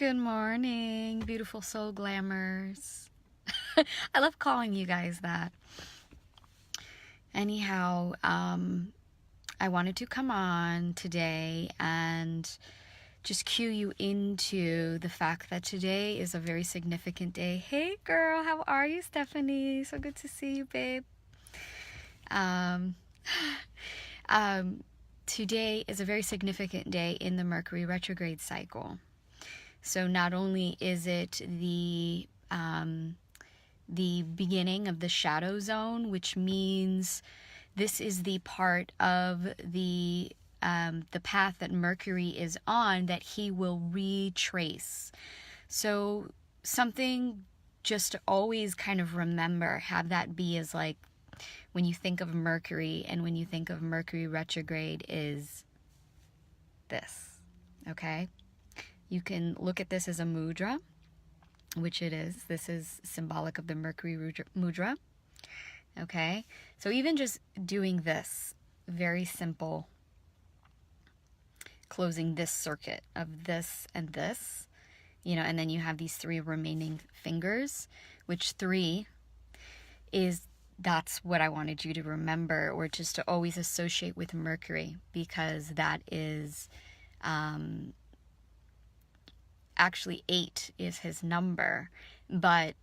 Good morning, beautiful soul glamours. I love calling you guys that. Anyhow, I wanted to come on today and just cue you into the fact that today is a very significant day. Hey girl, how are you, Stephanie? So good to see you, babe. Um, Today is a very significant day in the Mercury retrograde cycle. So not only is it the beginning of the shadow zone, which means this is the part of the path that Mercury is on that he will retrace. So something just to always kind of remember, have that be as like when you think of Mercury and when you think of Mercury retrograde is this, okay? You can look at this as a mudra, which it is. This is symbolic of the Mercury mudra. Okay? So even just doing this, very simple, closing this circuit of this and this, and then you have these three remaining fingers, which three that's what I wanted you to remember, or just to always associate with Mercury, because that is... actually 8 is his number, but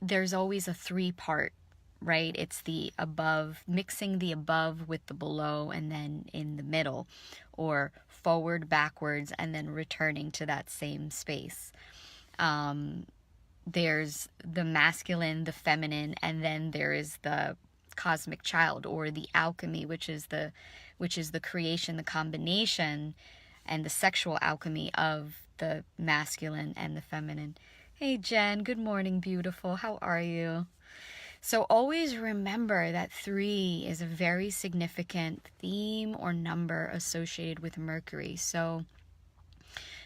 there's always a 3-part, right? It's the above, mixing the above with the below, and then in the middle, or forward, backwards, and then returning to that same space. There's the masculine, the feminine, and then there is the cosmic child, or the alchemy, which is the creation, the combination, and the sexual alchemy of the masculine and the feminine. Hey Jen, good morning, beautiful. How are you? So always remember that 3 is a very significant theme or number associated with Mercury. So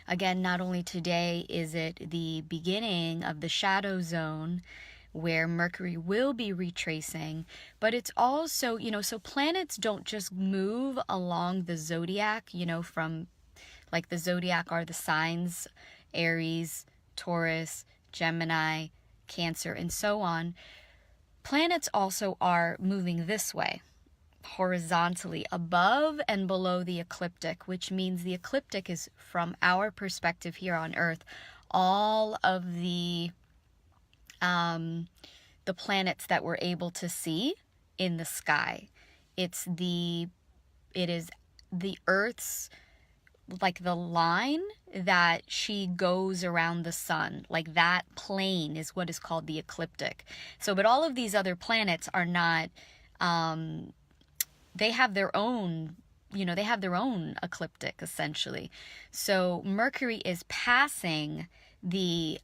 again, not only today is it the beginning of the shadow zone where Mercury will be retracing, but it's also, so planets don't just move along the zodiac, from like the zodiac are the signs, Aries, Taurus, Gemini, Cancer, and so on. Planets also are moving this way, horizontally, above and below the ecliptic, which means the ecliptic is, from our perspective here on Earth, all of the planets that we're able to see in the sky. It is the Earth's, like the line that she goes around the sun, like that plane is what is called the ecliptic. So, but all of these other planets are not, they have their own, ecliptic essentially. So Mercury is passing the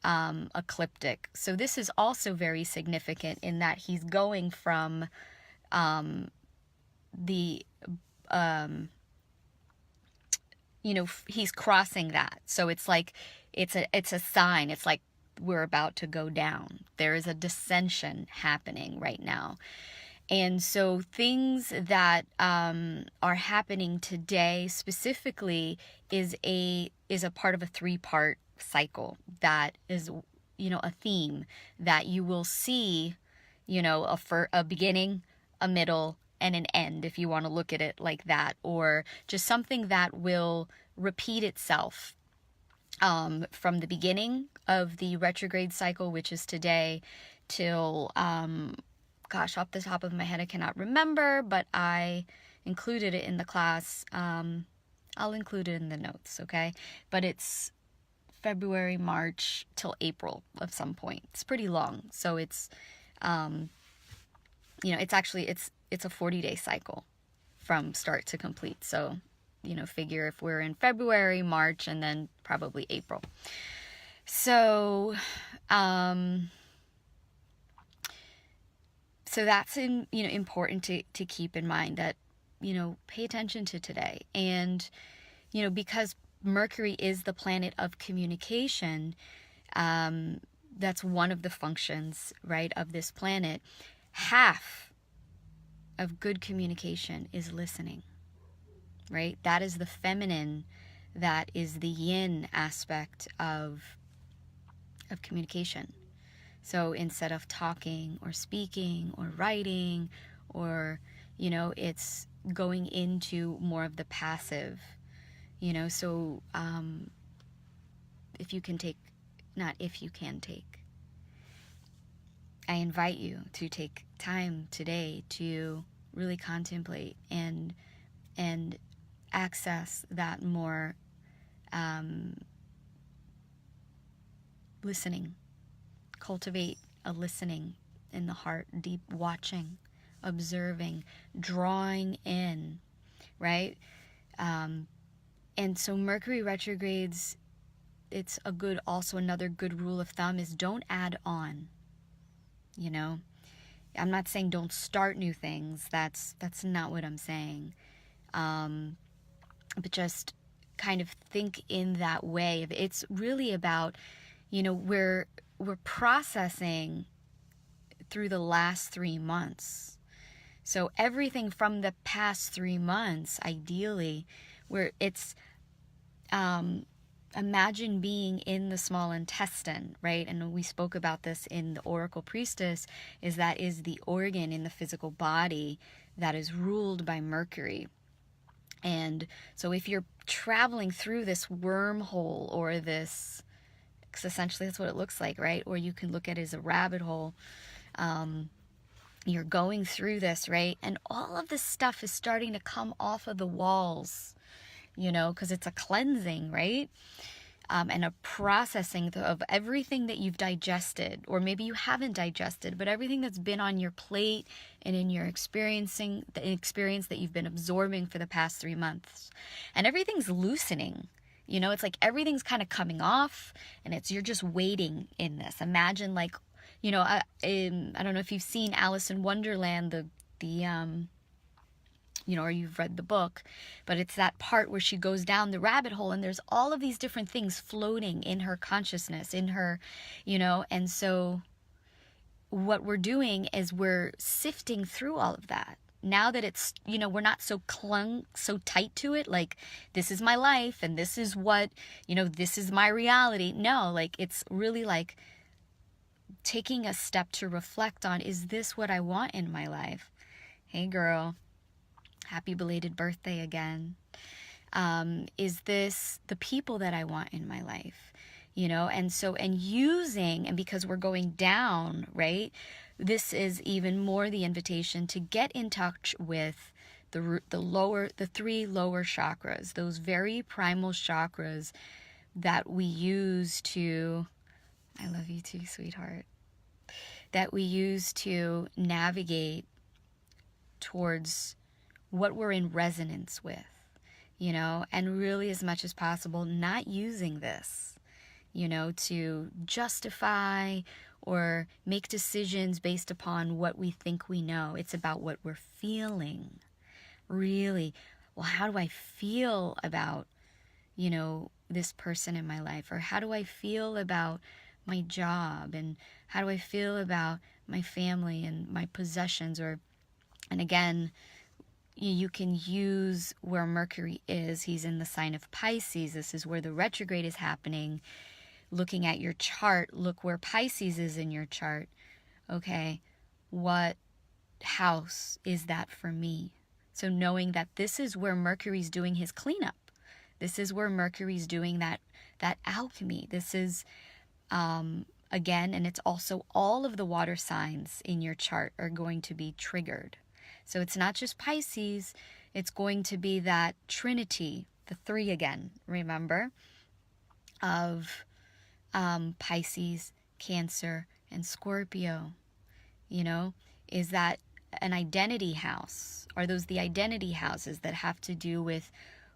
ecliptic. So this is also very significant in that he's going from he's crossing that. So it's like, it's a sign. It's like we're about to go down. There is a descension happening right now. And so things that are happening today specifically is a part of a 3-part cycle that is, a theme that you will see, a beginning, a middle, and an end, if you want to look at it like that, or just something that will repeat itself from the beginning of the retrograde cycle, which is today, till, off the top of my head, I cannot remember, but I included it in the class. I'll include it in the notes, okay? But it's February, March, till April of some point. It's pretty long. So it's, it's a 40-day cycle from start to complete. So, figure if we're in February, March, and then probably April. So, so that's important to keep in mind that, pay attention to today. And, because Mercury is the planet of communication, that's one of the functions, right, of this planet. Half of good communication is listening, right? That is the feminine, that is the yin aspect of of communication. So instead of talking or speaking or writing or, it's going into more of the passive, so if you can take, not if you can take, I invite you to take time today to really contemplate and access that more listening. Cultivate a listening in the heart, deep watching, observing, drawing in, right? And so Mercury retrogrades, it's also another good rule of thumb is don't add on, I'm not saying don't start new things. That's not what I'm saying. But just kind of think in that way. It's really about, we're processing through the last 3 months. So everything from the past 3 months, ideally, where it's, imagine being in the small intestine, right? And we spoke about this in the Oracle Priestess, that is the organ in the physical body that is ruled by Mercury. And so if you're traveling through this wormhole or this, because essentially that's what it looks like, right? Or you can look at it as a rabbit hole. You're going through this, right? And all of this stuff is starting to come off of the walls, because it's a cleansing, right? And a processing of everything that you've digested, or maybe you haven't digested, but everything that's been on your plate and in your experience that you've been absorbing for the past 3 months. And everything's loosening. It's like everything's kind of coming off, and you're just waiting in this. Imagine like, I don't know if you've seen Alice in Wonderland, or you've read the book, but it's that part where she goes down the rabbit hole and there's all of these different things floating in her consciousness, in her, and so what we're doing is we're sifting through all of that. Now that it's, we're not so tight to it, like this is my life and this is what, this is my reality. No, like it's really like taking a step to reflect on, is this what I want in my life? Hey girl, happy belated birthday again. Is this the people that I want in my life? And because we're going down, right? This is even more the invitation to get in touch with the 3 lower chakras, those very primal chakras that we use to, I love you too, sweetheart, that we use to navigate towards what we're in resonance with, and really as much as possible not using this, to justify or make decisions based upon what we think we know. It's about what we're feeling, really. Well, how do I feel about, this person in my life? Or how do I feel about my job? And how do I feel about my family and my possessions? And again, you can use where Mercury is. He's in the sign of Pisces. This is where the retrograde is happening. Looking at your chart, look where Pisces is in your chart. Okay, what house is that for me? So knowing that this is where Mercury's doing his cleanup. This is where Mercury's doing that alchemy. This is, again, and it's also all of the water signs in your chart are going to be triggered. So it's not just Pisces, it's going to be that trinity, the 3 again, remember, of Pisces, Cancer, and Scorpio. Is that an identity house? Are those the identity houses that have to do with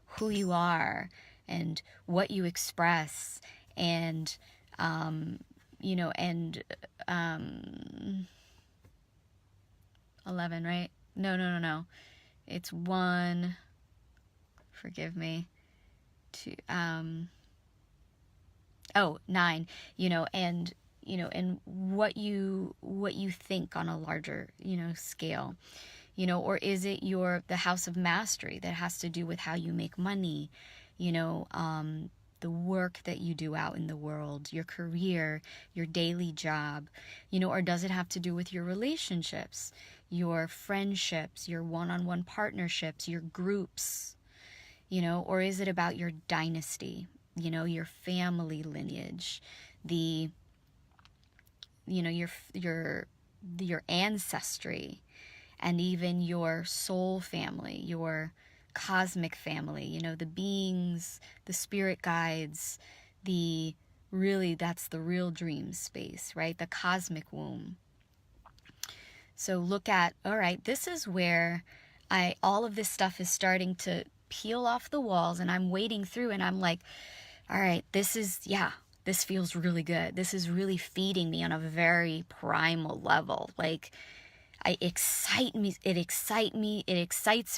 who you are and what you express and, 11, right? No. It's 1, forgive me, 2, 9, and what you think on a larger, scale, or is it the house of mastery that has to do with how you make money, the the work that you do out in the world, your career, your daily job, or does it have to do with your relationships, your friendships, your one-on-one partnerships, your groups, or is it about your dynasty, your family lineage, the, your ancestry, and even your soul family, your cosmic family, the beings, the spirit guides, that's the real dream space, right? The cosmic womb. So look at, all right, this is where all of this stuff is starting to peel off the walls, and I'm wading through, and I'm like, all right, this feels really good. This is really feeding me on a very primal level. Like, it excites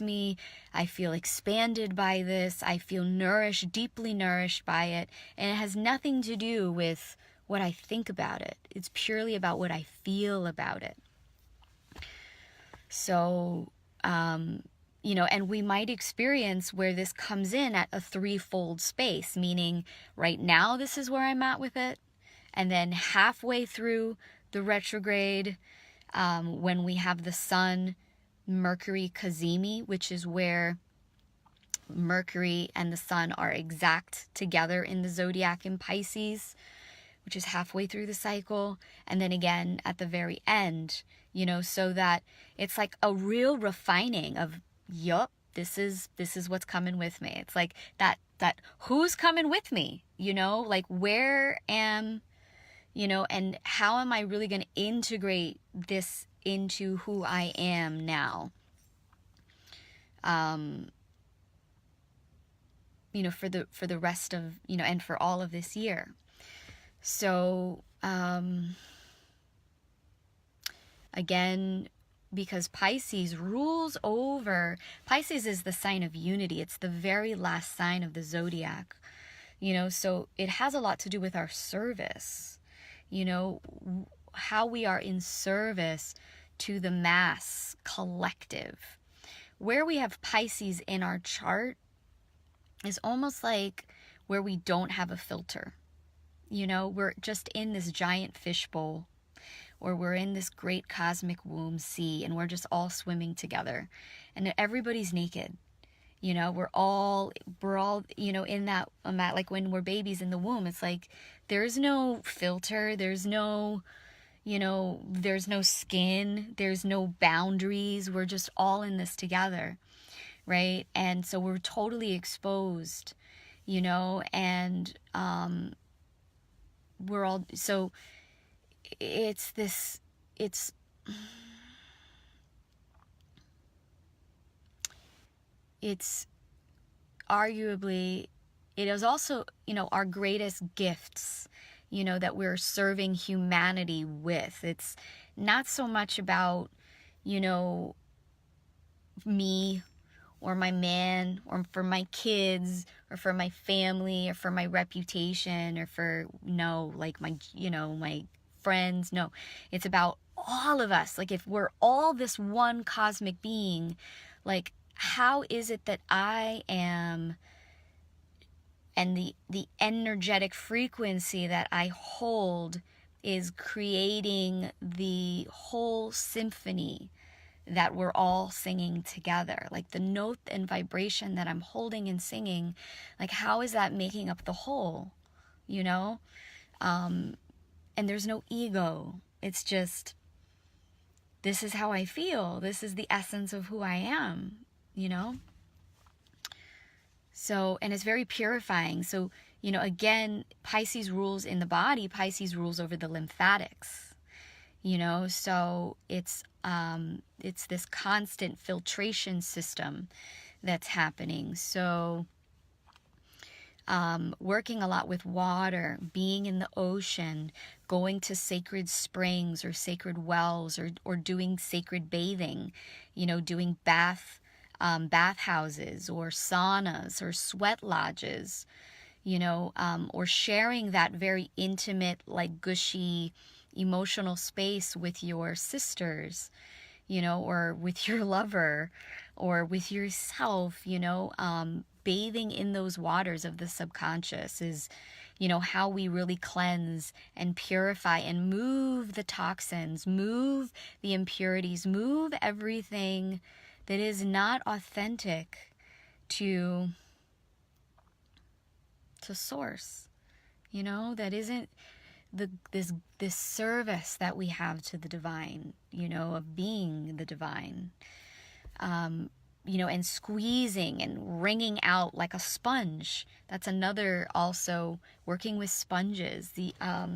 me. I feel expanded by this. I feel nourished, deeply nourished by it. And it has nothing to do with what I think about it. It's purely about what I feel about it. So, and we might experience where this comes in at a threefold space, meaning right now this is where I'm at with it. And then halfway through the retrograde, when we have the Sun, Mercury Cazimi, which is where Mercury and the Sun are exact together in the zodiac in Pisces, which is halfway through the cycle, and then again at the very end, so that it's like a real refining of, yup, this is what's coming with me. It's like that who's coming with me, like where am, and how am I really going to integrate this into who I am now? For the rest of, and for all of this year. So, again, because Pisces is the sign of unity. It's the very last sign of the zodiac, so it has a lot to do with our service, how we are in service to the mass collective. Where we have Pisces in our chart is almost like where we don't have a filter. We're just in this giant fishbowl, or we're in this great cosmic womb sea, and we're just all swimming together, and everybody's naked. We're all, in that, like when we're babies in the womb, it's like, there's no filter, there's no skin, there's no boundaries. We're just all in this together, right? And so we're totally exposed, and, we're all, so it's arguably, it is also, our greatest gifts, that we're serving humanity with. It's not so much about, me or my man or for my kids or for my family or for my reputation or for, like my, my friends. No, it's about all of us. Like, if we're all this one cosmic being, like, how is it that I am, and the energetic frequency that I hold is creating the whole symphony that we're all singing together. Like, the note and vibration that I'm holding and singing, like, how is that making up the whole, and there's no ego. It's just, this is how I feel. This is the essence of who I am, So, and it's very purifying. So, again, Pisces rules in the body. Pisces rules over the lymphatics, so it's this constant filtration system that's happening. So, working a lot with water, being in the ocean, going to sacred springs or sacred wells, or doing sacred bathing, doing bathhouses or saunas or sweat lodges, or sharing that very intimate, like, gushy, emotional space with your sisters, or with your lover or with yourself, bathing in those waters of the subconscious is, you know, how we really cleanse and purify and move the toxins, move the impurities, move everything that is not authentic to source, you know, that isn't this service that we have to the divine, you know, of being the divine, you know, and squeezing and wringing out like a sponge. That's another, also working with sponges. I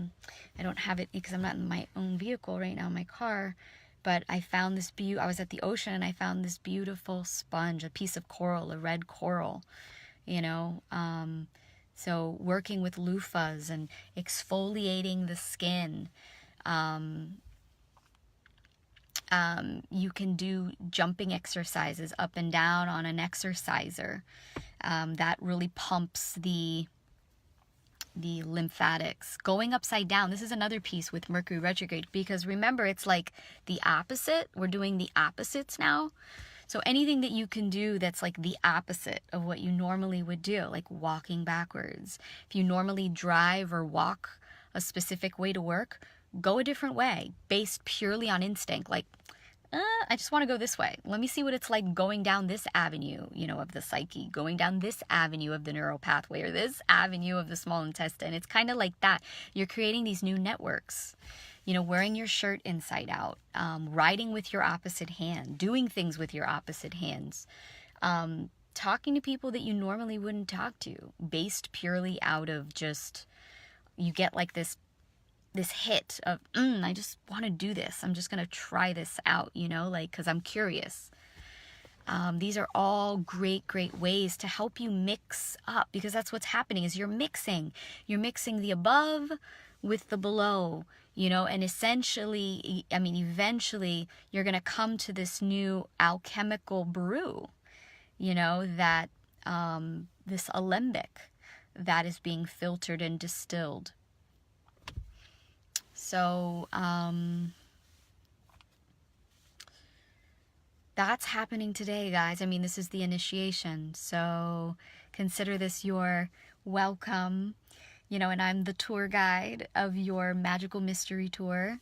don't have it because I'm not in my own vehicle right now, in my car, but I found this I was at the ocean and I found this beautiful sponge, a piece of coral, a red coral, you know. So working with loofahs and exfoliating the skin. You can do jumping exercises up and down on an exerciser. That really pumps the lymphatics. Going upside down, this is another piece with Mercury retrograde, because remember, it's like the opposite. We're doing the opposites now. So anything that you can do that's like the opposite of what you normally would do, like walking backwards. If you normally drive or walk a specific way to work, go a different way based purely on instinct. Like, I just want to go this way. Let me see what it's like going down this avenue, you know, of the psyche, going down this avenue of the neural pathway, or this avenue of the small intestine. It's kind of like that. You're creating these new networks. You know, wearing your shirt inside out, writing with your opposite hand, doing things with your opposite hands, talking to people that you normally wouldn't talk to, based purely out of just, you get like this hit of, I just want to do this. I'm just going to try this out, you know, like, because I'm curious. These are all great ways to help you mix up, because that's what's happening is you're mixing the above with the below, you know, and essentially, I mean, eventually you're going to come to this new alchemical brew, you know, that this alembic that is being filtered and distilled. So that's happening today, guys. I mean, this is the initiation, so consider this your welcome. You know, and I'm the tour guide of your magical mystery tour.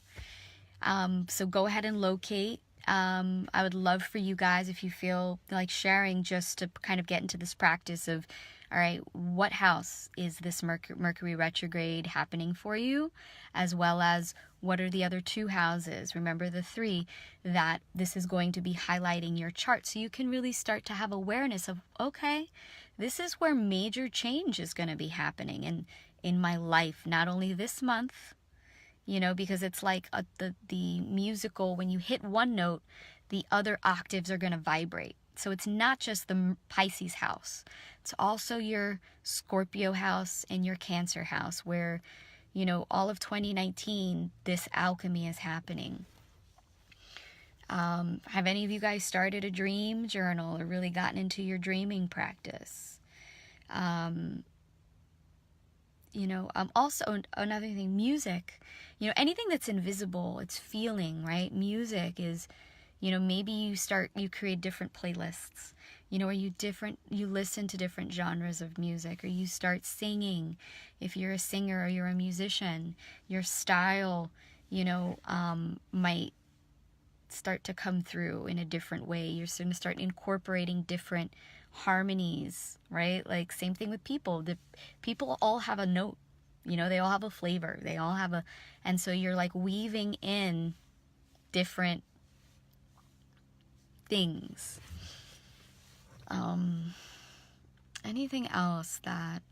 So go ahead and locate. I would love for you guys, if you feel like sharing, just to kind of get into this practice of, all right, what house is this Mercury retrograde happening for you? As well as, what are the other 2 houses? Remember the 3 that this is going to be highlighting your chart. So you can really start to have awareness of, okay, this is where major change is going to be happening in my life, not only this month, you know, because it's like the musical, when you hit one note, the other octaves are going to vibrate. So it's not just the Pisces house, it's also your Scorpio house and your Cancer house, where, you know, all of 2019, this alchemy is happening. Have any of you guys started a dream journal or really gotten into your dreaming practice? You know, also another thing, music, you know, anything that's invisible, it's feeling, right? Music is, you know, maybe you create different playlists, you know, or you listen to different genres of music, or you start singing. If you're a singer or you're a musician, your style, you know, might start to come through in a different way. You're going to start incorporating different harmonies, right? Like, same thing with people. The people all have a note, you know, they all have a flavor, they all have and so you're like weaving in different things. Anything else that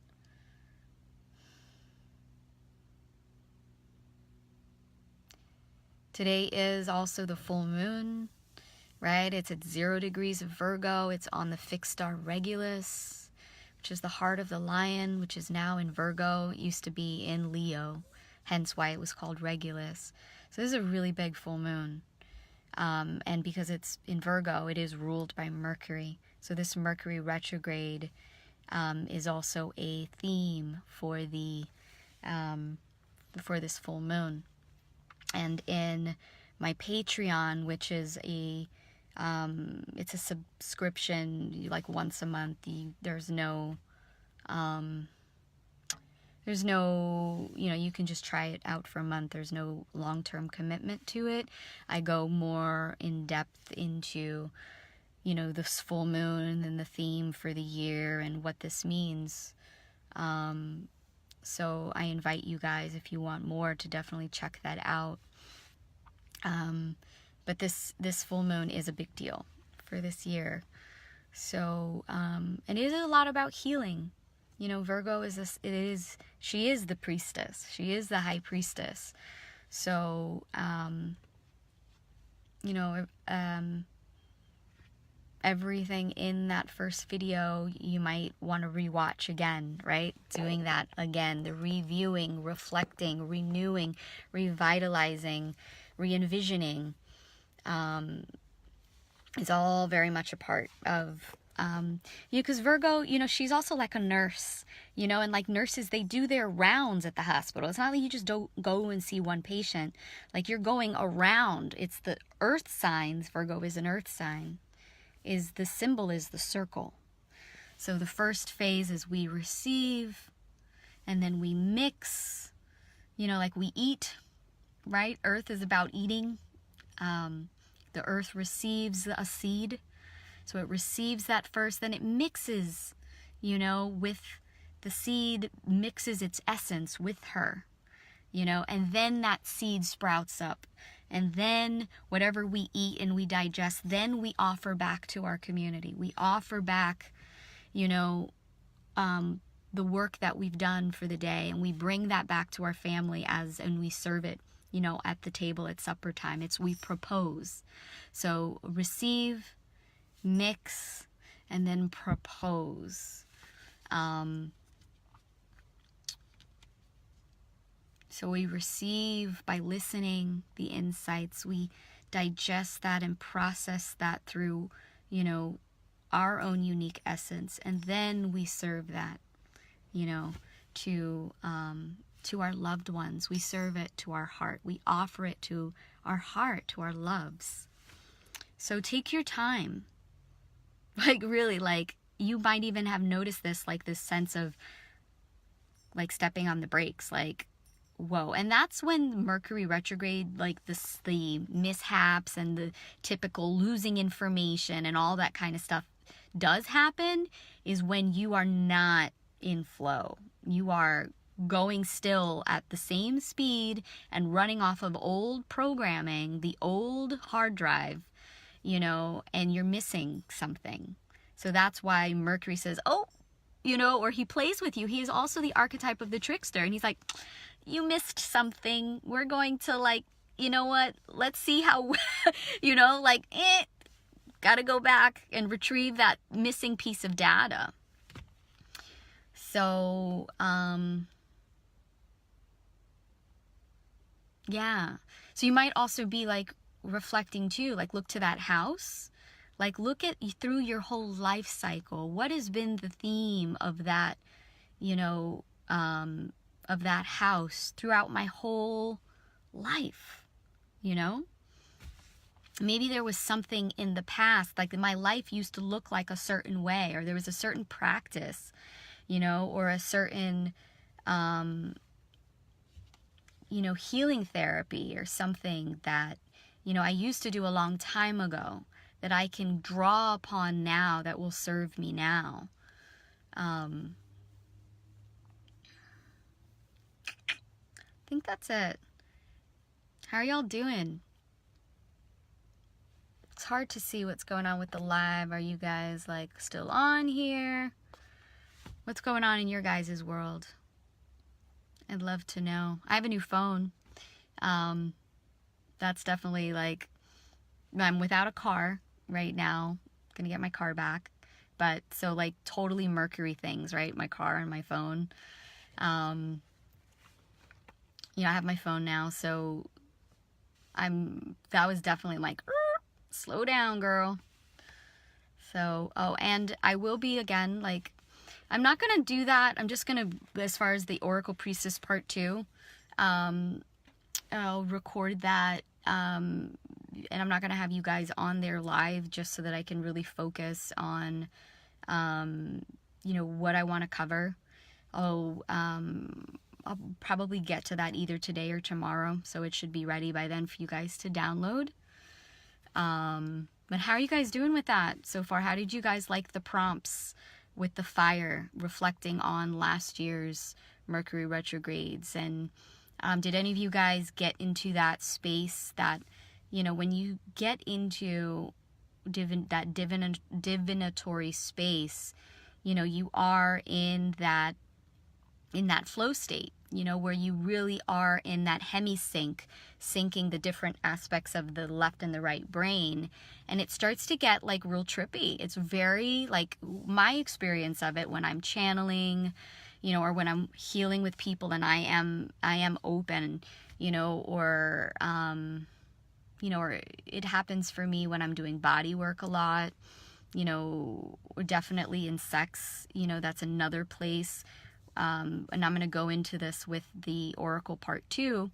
today is also the full moon, right? It's at 0 degrees of Virgo. It's on the fixed star Regulus, which is the heart of the lion, which is now in Virgo. It used to be in Leo, hence why it was called Regulus. So this is a really big full moon. And because it's in Virgo, it is ruled by Mercury. So this Mercury retrograde is also a theme for for this full moon. And in my Patreon, which is a It's a subscription, like once a month. There's no, you can just try it out for a month. There's no long-term commitment to it. I go more in depth into, this full moon and the theme for the year and what this means. So I invite you guys, if you want more, to definitely check that out. But this full moon is a big deal for this year. So, and it is a lot about healing. Virgo she is the priestess. She is the high priestess. So, everything in that first video you might want to rewatch again, right? Doing that again, the reviewing, reflecting, renewing, revitalizing, re-envisioning, is all very much a part of, because Virgo, she's also like a nurse, and like nurses, they do their rounds at the hospital. It's not like you just don't go and see one patient. Like, you're going around. It's the earth signs. Virgo is an earth sign. The symbol is the circle. So the first phase is we receive, and then we mix, like we eat, right? Earth is about eating. The earth receives a seed. So it receives that first, then it mixes, with the seed, mixes its essence with her, and then that seed sprouts up. And then whatever we eat and we digest, then we offer back to our community. We offer back, the work that we've done for the day, and we bring that back to our family and we serve it, at the table at supper time. We propose. So receive, mix, and then propose. So we receive by listening the insights. We digest that and process that through, our own unique essence. And then we serve that, to our loved ones. We serve it to our heart. We offer it to our heart, to our loves. So take your time. Like, really, like, you might even have noticed this, like, this sense of, like, stepping on the brakes, like, whoa. And that's when Mercury retrograde, like the mishaps and the typical losing information and all that kind of stuff does happen, is when you are not in flow. You are going still at the same speed and running off of old programming, the old hard drive, and you're missing something. So that's why Mercury says, oh, or he plays with you. He is also the archetype of the trickster. And he's like, you missed something. We're going to, like, what? Let's see how, gotta go back and retrieve that missing piece of data. So, yeah. So you might also be, like, reflecting too, like, look to that house. Like, look at through your whole life cycle. What has been the theme of that, of that house throughout my whole life, Maybe there was something in the past, like my life used to look like a certain way, or there was a certain practice, or a certain, healing therapy or something that, I used to do a long time ago that I can draw upon now that will serve me now. I think that's it. How are y'all doing? It's hard to see what's going on with the live. Are you guys, like, still on here? What's going on in your guys' world? I'd love to know. I have a new phone. That's definitely, like, I'm without a car right now. Gonna get my car back. But, so, like, totally Mercury things, right? My car and my phone. I have my phone now, so that was definitely like, slow down, girl. So, and I will be, again, like, I'm not going to do that. I'm just going to, as far as the Oracle Priestess Part 2, I'll record that, and and I'm not going to have you guys on there live just so that I can really focus on, what I want to cover. I'll probably get to that either today or tomorrow, so it should be ready by then for you guys to download. But how are you guys doing with that so far? How did you guys like the prompts with the fire, reflecting on last year's Mercury retrogrades? And did any of you guys get into that space that, when you get into divinatory space, you are in that flow state, where you really are in that hemisync, syncing the different aspects of the left and the right brain. And it starts to get like real trippy. It's very like my experience of it when I'm channeling, or when I'm healing with people and I am open, or it happens for me when I'm doing body work a lot, or definitely in sex, that's another place. And I'm going to go into this with the Oracle part 2.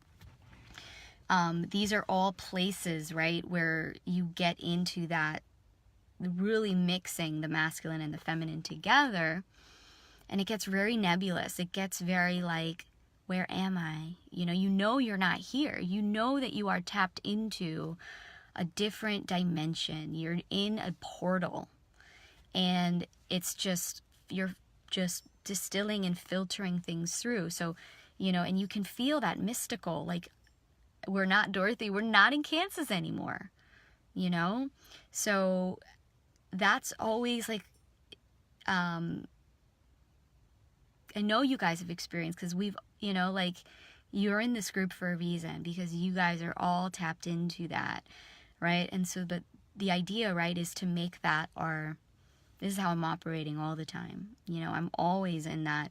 These are all places, right, where you get into that, really mixing the masculine and the feminine together. And it gets very nebulous. It gets very like, where am I? You're not here. You know that you are tapped into a different dimension. You're in a portal. And it's just, you're just distilling and filtering things through. So, and you can feel that mystical, like, we're not Dorothy, we're not in Kansas anymore, So that's always like, I know you guys have experienced, because we've, like, you're in this group for a reason, because you guys are all tapped into that, right? And so the idea, right, is to make that this is how I'm operating all the time. I'm always in that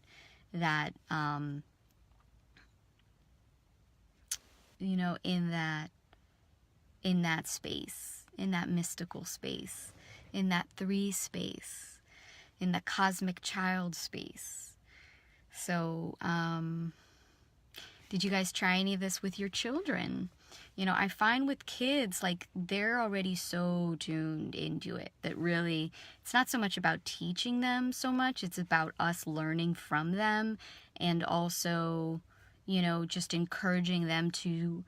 in that space, in that mystical space, in that 3 space, in the cosmic child space. So, did you guys try any of this with your children? I find with kids, like, they're already so tuned into it that really, it's not so much about teaching them so much, it's about us learning from them, and also, just encouraging them to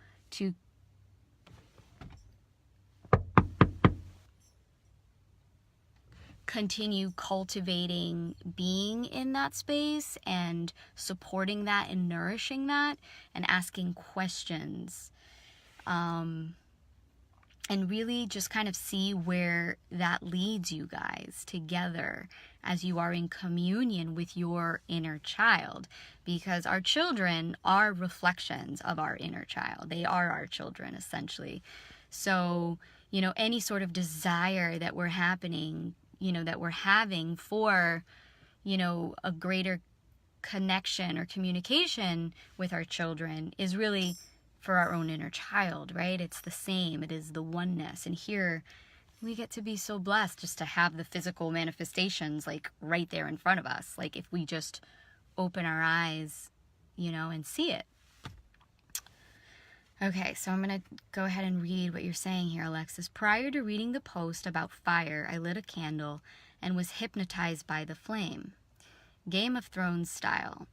continue cultivating being in that space and supporting that and nourishing that and asking questions. And really just kind of see where that leads you guys together as you are in communion with your inner child. Because our children are reflections of our inner child. They are our children, essentially. So, any sort of desire that we're having for, a greater connection or communication with our children is really for our own inner child, right? It's the same. It is the oneness. And here we get to be so blessed just to have the physical manifestations like right there in front of us. Like if we just open our eyes, and see it. Okay, so I'm going to go ahead and read what you're saying here, Alexis. Prior to reading the post about fire, I lit a candle and was hypnotized by the flame. Game of Thrones style.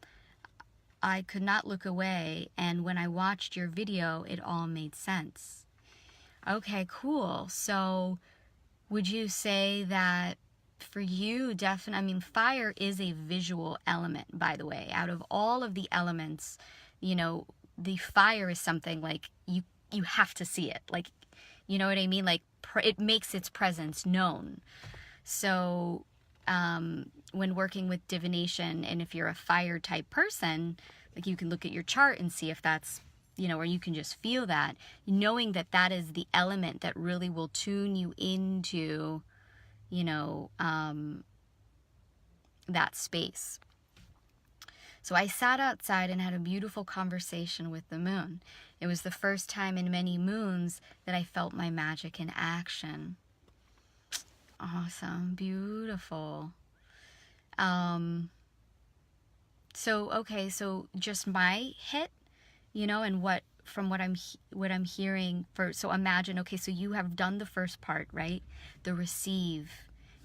I could not look away, and when I watched your video, it all made sense. Okay, cool. So would you say that for you, fire is a visual element, by the way. Out of all of the elements, the fire is something like you have to see it. Like, you know what I mean? Like it makes its presence known. So when working with divination, and if you're a fire type person, like you can look at your chart and see if that's, or you can just feel that, knowing that that is the element that really will tune you into, that space. So I sat outside and had a beautiful conversation with the moon. It was the first time in many moons that I felt my magic in action. Awesome. Beautiful. So just my hit, and what from what I'm hearing, so imagine, okay, so you have done the first part, right? The receive.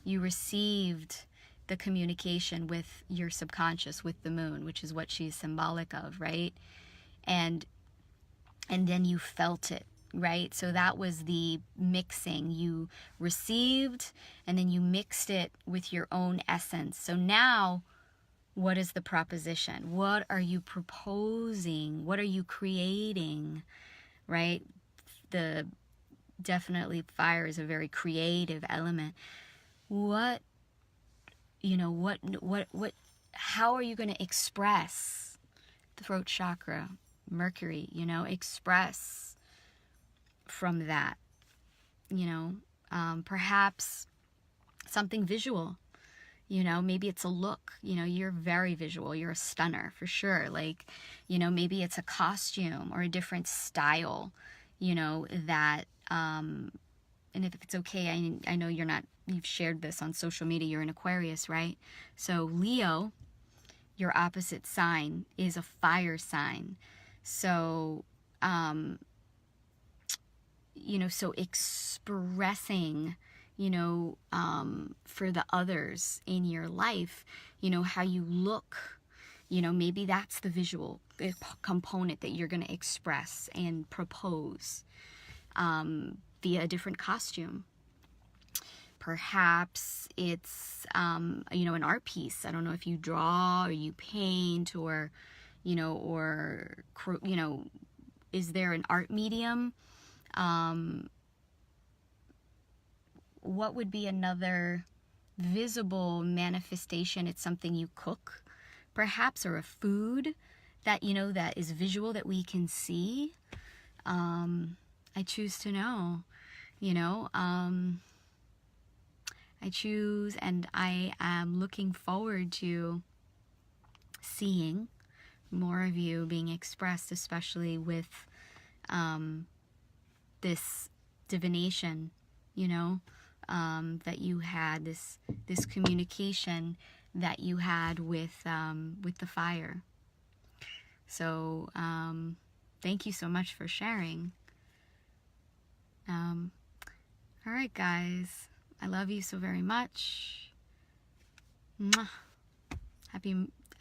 You received the communication with your subconscious, with the moon, which is what she's symbolic of, right? And then you felt it, right? So that was the mixing. You received, and then you mixed it with your own essence. So now, what is the proposition? What are you proposing? What are you creating, right? Definitely fire is a very creative element. What, how are you going to express the throat chakra, Mercury, express from that, perhaps something visual. Maybe it's a look. You're very visual. You're a stunner for sure. Like, maybe it's a costume or a different style, that, and if it's okay, I know you've shared this on social media, you're an Aquarius, right? So Leo, your opposite sign, is a fire sign. So, so expressing, for the others in your life, how you look, maybe that's the visual component that you're going to express and propose via a different costume. Perhaps it's, an art piece. I don't know if you draw or you paint or, is there an art medium? What would be another visible manifestation? It's something you cook, perhaps, or a food that, that is visual that we can see. I choose to know, I choose, and I am looking forward to seeing more of you being expressed, especially with this divination, that you had, this communication that you had with the fire. So thank you so much for sharing. All right, guys, I love you so very much. Mwah.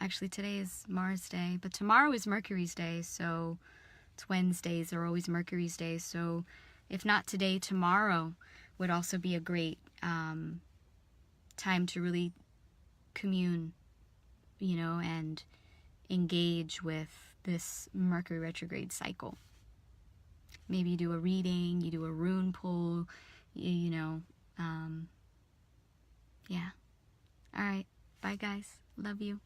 Actually, today is Mars Day, but tomorrow is Mercury's Day, so it's Wednesdays are always Mercury's Day. So if not today, tomorrow would also be a great time to really commune, and engage with this Mercury retrograde cycle. Maybe you do a reading, you do a rune pull, yeah. All right. Bye, guys. Love you.